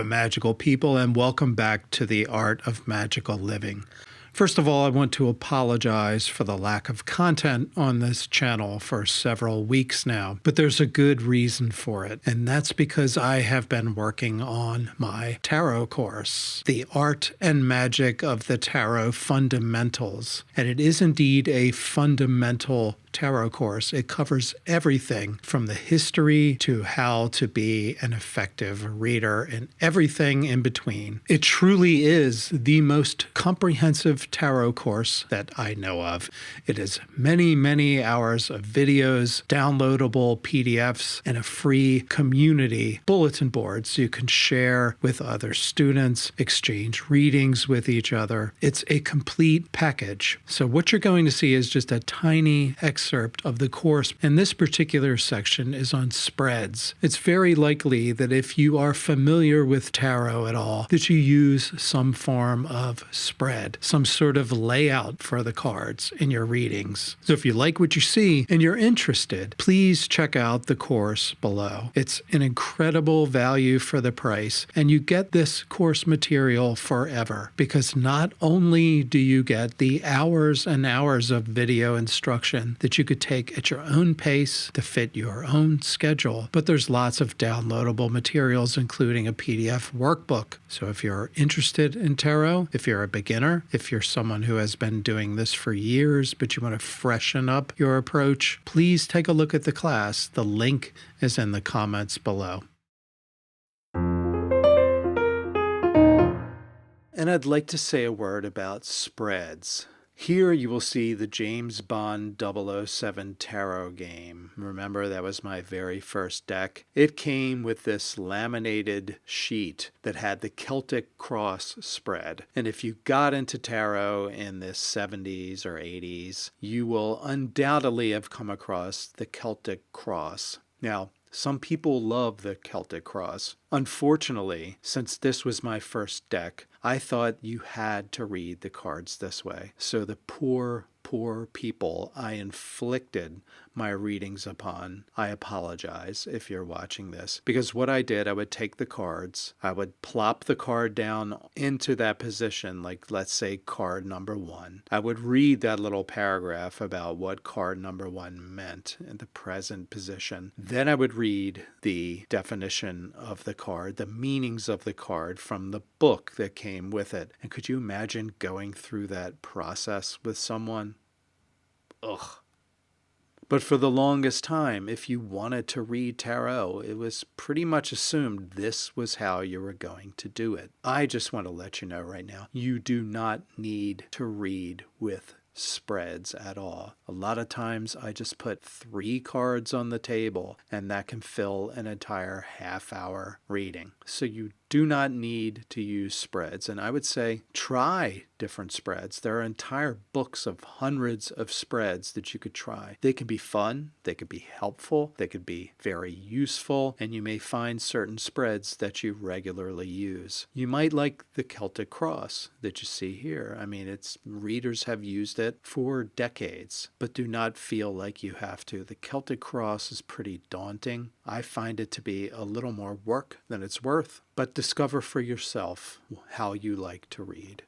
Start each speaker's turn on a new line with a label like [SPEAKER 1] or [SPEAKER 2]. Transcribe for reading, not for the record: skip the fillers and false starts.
[SPEAKER 1] magical people, and welcome back to the Art of Magical Living. First of all, I want to apologize for the lack of content on this channel for several weeks now, but there's a good reason for it, and that's because I have been working on my tarot course, The Art and Magic of the Tarot Fundamentals, and it is indeed a fundamental tarot course. It covers everything from the history to how to be an effective reader and everything in between. It truly is the most comprehensive tarot course that I know of. It is many, many hours of videos, downloadable PDFs, and a free community bulletin board so you can share with other students, exchange readings with each other. It's a complete package. So what you're going to see is just a tiny excerpt of the course, and this particular section is on spreads. It's very likely that if you are familiar with tarot at all, that you use some form of spread, some sort of layout for the cards in your readings. So if you like what you see and you're interested, please check out the course below. It's an incredible value for the price, and you get this course material forever, because not only do you get the hours and hours of video instruction that you could take at your own pace to fit your own schedule, but there's lots of downloadable materials, including a PDF workbook. So if you're interested in tarot, if you're a beginner, if you're someone who has been doing this for years, but you want to freshen up your approach, please take a look at the class. The link is in the comments below. And I'd like to say a word about spreads. Here you will see the James Bond 007 tarot game. Remember, that was my very first deck. It came with this laminated sheet that had the Celtic Cross spread. And if you got into tarot in the 70s or 80s, you will undoubtedly have come across the Celtic Cross. Now, some people love the Celtic Cross. Unfortunately, since this was my first deck, I thought you had to read the cards this way. So the poor people I inflicted my readings upon, I apologize if you're watching this. Because what I did, I would take the cards, I would plop the card down into that position, like let's say card number 1. I would read that little paragraph about what card number 1 meant in the present position. Then I would read the definition of the card, the meanings of the card from the book that came with it. And could you imagine going through that process with someone? Ugh. But for the longest time, if you wanted to read tarot, it was pretty much assumed this was how you were going to do it. I just want to let you know right now, you do not need to read with spreads at all. A lot of times I just put 3 cards on the table, and that can fill an entire half-hour reading. So you do not need to use spreads. And I would say try different spreads. There are entire books of hundreds of spreads that you could try. They can be fun, they could be helpful, they could be very useful, and you may find certain spreads that you regularly use. You might like the Celtic Cross that you see here. I mean, readers have used it for decades, but do not feel like you have to. The Celtic Cross is pretty daunting. I find it to be a little more work than it's worth, but discover for yourself how you like to read.